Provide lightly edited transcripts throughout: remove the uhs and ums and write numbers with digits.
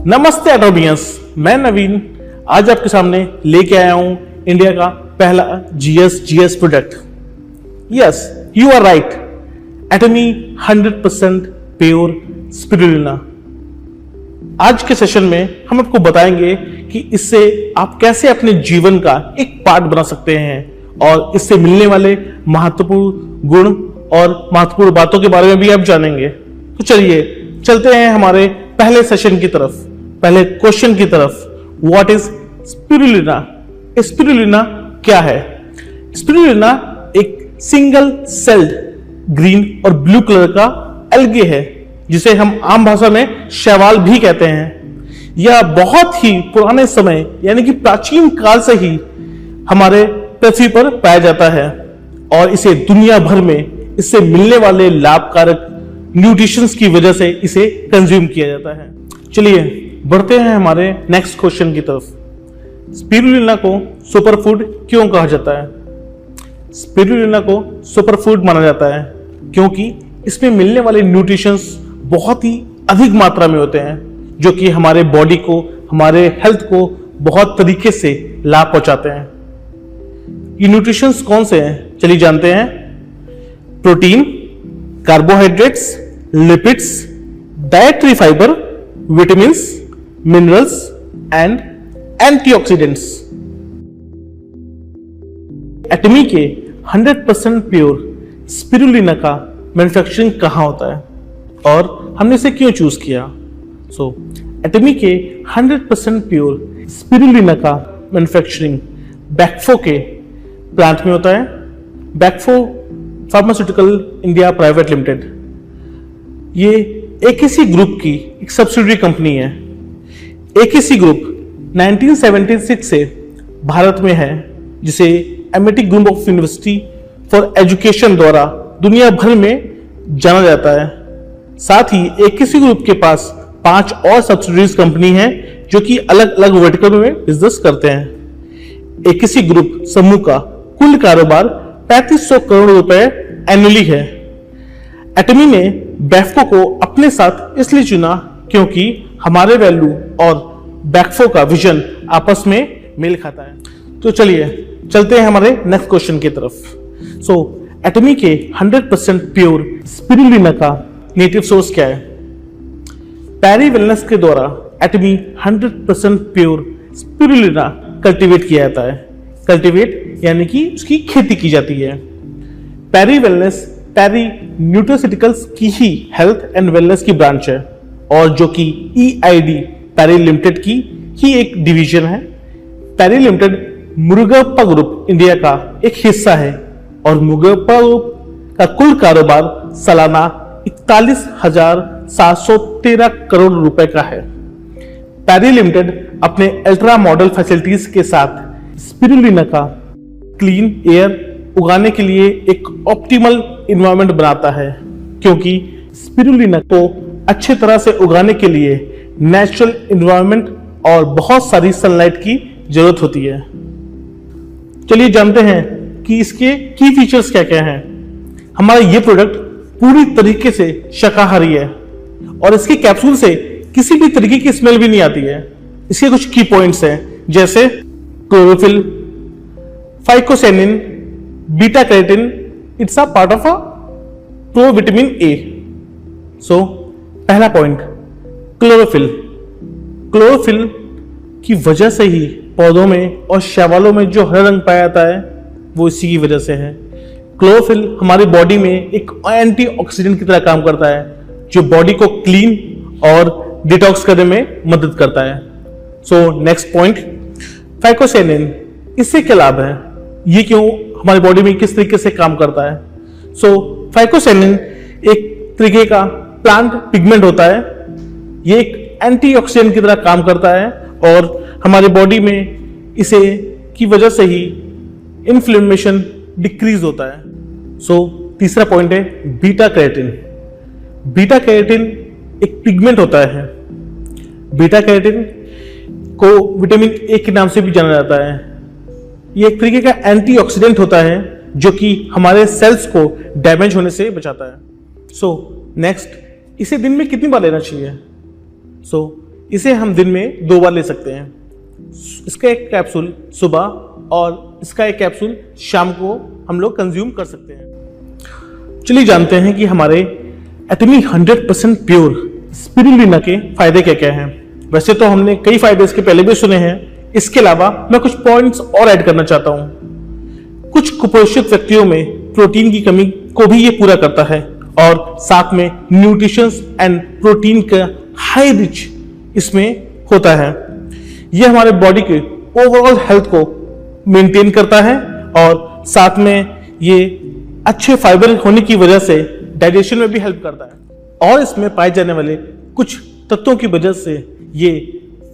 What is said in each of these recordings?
नमस्ते एटोमियंस, मैं नवीन आज आपके सामने लेके आया हूं इंडिया का पहला GS product. Yes, you are right, Atomy 100% pure spirulina. आज के सेशन में हम आपको बताएंगे कि इससे आप कैसे अपने जीवन का एक पार्ट बना सकते हैं और इससे मिलने वाले महत्वपूर्ण गुण और महत्वपूर्ण बातों के बारे में भी आप जानेंगे। तो चलिए चलते हैं हमारे पहले सेशन की तरफ, पहले क्वेश्चन की तरफ। What is spirulina? स्पिरुलिना क्या है? स्पिरुलिना एक सिंगल सेल्ड ग्रीन और ब्लू कलर का एल्गे है जिसे हम आम भाषा में शैवाल भी कहते हैं। यह बहुत ही पुराने समय यानी कि प्राचीन काल से ही हमारे पृथ्वी पर पाया जाता है और इसे दुनिया भर में इससे मिलने वाले लाभकारक न्यूट्रिशंस की वजह से इसे कंज्यूम किया जाता है। चलिए बढ़ते हैं हमारे नेक्स्ट क्वेश्चन की तरफ। स्पिरुलिना को सुपर फूड क्यों कहा जाता है? स्पिरुलिना को सुपर फूड माना जाता है क्योंकि इसमें मिलने वाले न्यूट्रिशंस बहुत ही अधिक मात्रा में होते हैं जो कि हमारे बॉडी को, हमारे हेल्थ को बहुत तरीके से लाभ पहुंचाते हैं। ये न्यूट्रिशंस कौन से हैं? चलिए जानते हैं। Protein, carbohydrates, lipids, dietary fibre, vitamins, minerals and antioxidants. Atomy के 100% प्योर स्पिरुलिना का मैन्युफैक्चरिंग कहां होता है और हमने इसे क्यों चूज किया? एटमी के 100% प्योर स्पिरुलिना का मैन्युफैक्चरिंग बैक्फो के प्लांट में होता है। बैक्फो फार्मास्यूटिकल इंडिया प्राइवेट लिमिटेड, ये एकेसी ग्रुप की एक सब्सिडियरी कंपनी है। एकेसी ग्रुप 1976 से भारत में है जिसे Amity group of university for education द्वारा दुनिया भर में जाना जाता है। साथ ही एकेसी ग्रुप के पास 5 और सब्सिडियरीज कंपनी हैं जो कि अलग अलग वर्टिकल में बिजनेस करते हैं। एकेसी ग्रुप समूह का कुल कारोबार 3500 करोड़ रुपए एनुअली है। एटमी ने बैक्फो को अपने साथ इसलिए चुना क्योंकि हमारे वैल्यू और बैक्फो का विजन आपस में मेल खाता है। तो चलिए चलते हैं हमारे नेक्स्ट क्वेश्चन की तरफ। एटमी के 100% प्योर स्पिरुलिना का नेटिव सोर्स क्या है? पैरी वेलनेस के द्वारा एटमी 100% प्योर स्पिरुलिना कल्टीवेट किया जाता है। कल्टीवेट यानी कि उसकी खेती की जाती है। पैरी वेलनेस पैरी न्यूट्रास्यूटिकल्स की ही हेल्थ एंड वेलनेस की ब्रांच है और जो कि EID पैरी लिमिटेड की ही एक डिवीजन है। पैरी लिमिटेड मुरुगप्पा ग्रुप इंडिया का एक हिस्सा है और मुरुगप्पा ग्रुप का कुल कारोबार सालाना 41,713 करोड़ रुपए का है। पैरी लिमिटेड अपने अल्ट्रा मॉडल फैसिलिटीज के साथ स्पिरुलिना का क्लीन एयर उगाने के लिए एक ऑप्टिमल इन्वायरमेंट बनाता है क्योंकि स्पिरुलिना को अच्छे तरह से उगाने के लिए नेचुरल इन्वायरमेंट और बहुत सारी सनलाइट की जरूरत होती है। चलिए जानते हैं कि इसके की फीचर्स क्या क्या हैं। हमारा ये प्रोडक्ट पूरी तरीके से शाकाहारी है और इसके कैप्सूल से किसी भी तरीके की स्मेल भी नहीं आती है। इसके कुछ की पॉइंट्स हैं जैसे chlorophyll, phycocyanin, beta carotene, it's a part of a provitamin A. पहला पॉइंट क्लोरोफिल। क्लोरोफिल की वजह से ही पौधों में और शैवालों में जो हरा रंग पाया जाता है वो इसी की वजह से है। क्लोरोफिल हमारी बॉडी में एक एंटीऑक्सीडेंट की तरह काम करता है जो बॉडी को क्लीन और डिटॉक्स करने में मदद करता है। Next point phycocyanin. इससे क्या लाभ है? ये क्यों हमारी बॉडी में किस तरीके से काम करता है? फाइकोसेनिन एक तरीके का प्लांट पिगमेंट होता है। ये एक एंटीऑक्सीडेंट की तरह काम करता है और हमारी बॉडी में इसे की वजह से ही इन्फ्लेमेशन डिक्रीज होता है। तीसरा पॉइंट है बीटा कैरोटीन। बीटा कैरोटीन एक पिगमेंट होता है। बीटा कैरोटीन को विटामिन ए के नाम से भी जाना जाता है। ये एक तरीके का एंटीऑक्सीडेंट होता है जो कि हमारे सेल्स को डैमेज होने से बचाता है। नेक्स्ट, इसे दिन में कितनी बार लेना चाहिए? इसे हम दिन में 2 बार ले सकते हैं। इसका एक कैप्सूल सुबह और इसका एक कैप्सूल शाम को हम लोग कंज्यूम कर सकते हैं। चलिए जानते हैं कि हमारे एटमी 100% प्योर स्पिरुलिना के फायदे क्या क्या हैं। वैसे तो हमने कई फायदे इसके पहले भी सुने हैं, इसके अलावा मैं कुछ पॉइंट्स और ऐड करना चाहता हूं। कुछ कुपोषित व्यक्तियों में प्रोटीन की कमी को भी ये पूरा करता है और साथ में न्यूट्रिशंस एंड प्रोटीन का हाई रिच इसमें होता है। ये हमारे बॉडी के ओवरऑल हेल्थ को मेंटेन करता है और साथ में ये अच्छे फाइबर होने की वजह से डाइजेशन में भी हेल्प करता है और इसमें पाए जाने वाले कुछ तत्वों की वजह से ये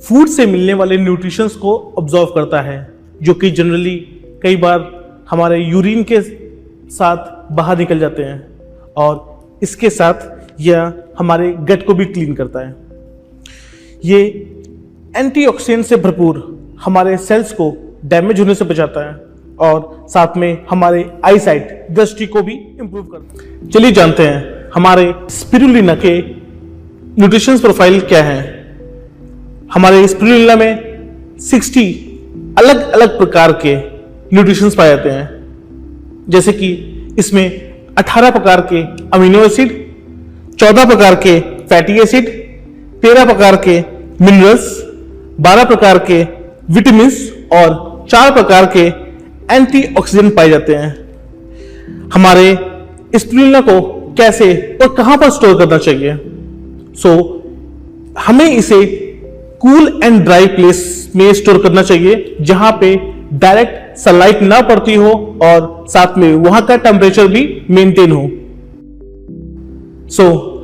फूड से मिलने वाले न्यूट्रिशंस को ऑब्जर्व करता है, जो कि जनरली कई बार हमारे यूरिन के साथ बाहर निकल जाते हैं और इसके साथ यह हमारे गट को भी क्लीन करता है। ये एंटीऑक्सीडेंट से भरपूर हमारे सेल्स को डैमेज होने से बचाता है और साथ में हमारे आई साइट दृष्टि को भी इंप्रूव करता है। चलिए जानते हैं हमारे स्पिरुलिना के न्यूट्रिशन प्रोफाइल क्या है। हमारे स्पिरुलिना में 60 अलग अलग प्रकार के न्यूट्रिशंस पाए जाते हैं, जैसे कि इसमें 18 प्रकार के अमीनो एसिड, 14 प्रकार के फैटी एसिड, 13 प्रकार के मिनरल्स, 12 प्रकार के विटामिन और 4 प्रकार के एंटीऑक्सीडेंट पाए जाते हैं। हमारे स्पिरुलिना को कैसे और कहां पर स्टोर करना चाहिए? हमें इसे कूल एंड ड्राई प्लेस में स्टोर करना चाहिए, जहां पे डायरेक्ट सनलाइट ना पड़ती हो और साथ में वहां का टेम्परेचर भी मेंटेन हो।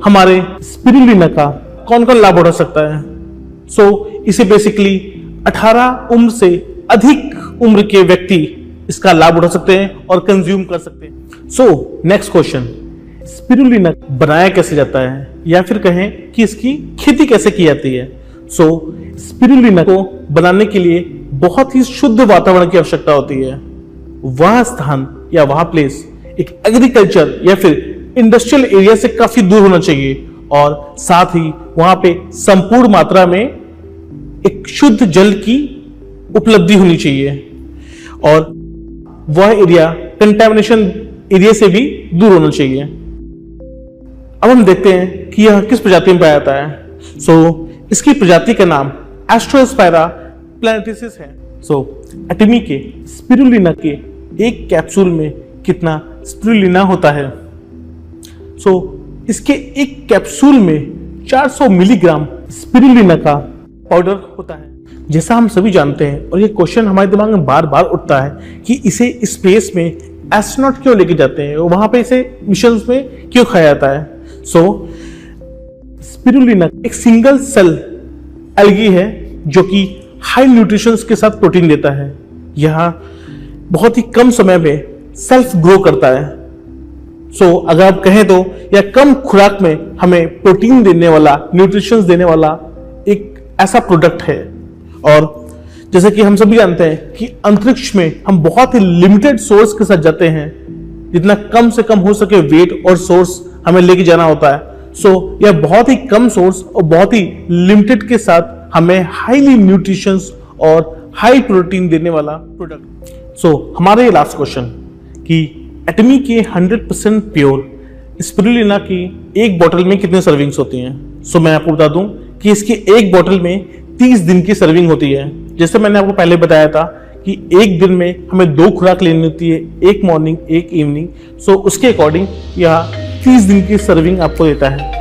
हमारे स्पिरुलिना का कौन कौन लाभ उठा सकता है? इसे बेसिकली 18 उम्र से अधिक उम्र के व्यक्ति इसका लाभ उठा सकते हैं और कंज्यूम कर सकते हैं। नेक्स्ट क्वेश्चन, स्पिरुलिना बनाया कैसे जाता है या फिर कहें कि इसकी खेती कैसे की जाती है? स्पिरुलिना को बनाने के लिए बहुत ही शुद्ध वातावरण की आवश्यकता होती है। वह स्थान या वह प्लेस एक एग्रीकल्चर या फिर इंडस्ट्रियल एरिया से काफी दूर होना चाहिए और साथ ही वहां पे संपूर्ण मात्रा में एक शुद्ध जल की उपलब्धि होनी चाहिए और वह एरिया कंटेमिनेशन एरिया से भी दूर होना चाहिए। अब हम देखते हैं कि यह किस प्रजाति में पाया जाता है। इसकी प्रजाति का नाम एस्ट्रोस्पाइरा प्लैनेटेसिस है। एटमी के स्पिरुलिना के एक कैप्सूल में कितना स्पिरुलिना होता है? इसके एक कैप्सूल में 400 मिलीग्राम स्पिरुलिना का पाउडर होता है। जैसा हम सभी जानते हैं और ये क्वेश्चन हमारे दिमाग में बार बार उठता है कि इसे स्पेस में एस्ट्रोनॉट क्यों लेके जाते हैं, वहां पे इसे मिशन में क्यों खाया जाता है? स्पिरुलिना एक सिंगल सेल एल्गी है जो कि हाई न्यूट्रिशंस के साथ प्रोटीन देता है। यह बहुत ही कम समय में सेल्फ ग्रो करता है। अगर आप कहें तो यह कम खुराक में हमें प्रोटीन देने वाला, न्यूट्रिशंस देने वाला एक ऐसा प्रोडक्ट है। और जैसे कि हम सभी जानते हैं कि अंतरिक्ष में हम बहुत ही लिमिटेड सोर्स के साथ जाते हैं, जितना कम से कम हो सके वेट और सोर्स हमें लेके जाना होता है। यह बहुत ही कम सोर्स और बहुत ही लिमिटेड के साथ हमें हाईली न्यूट्रिशंस और हाई प्रोटीन देने वाला प्रोडक्ट। हमारा ये लास्ट क्वेश्चन कि एटमी के 100% प्योर स्पिरुलिना की एक बोतल में कितने सर्विंग्स होती हैं? मैं आपको बता दूं कि इसकी एक बोतल में 30 दिन की सर्विंग होती है। जैसे मैंने आपको पहले बताया था कि एक दिन में हमें 2 खुराक लेनी होती है, एक मॉर्निंग एक इवनिंग। उसके अकॉर्डिंग यह 30 दिन की सर्विंग आपको देता है।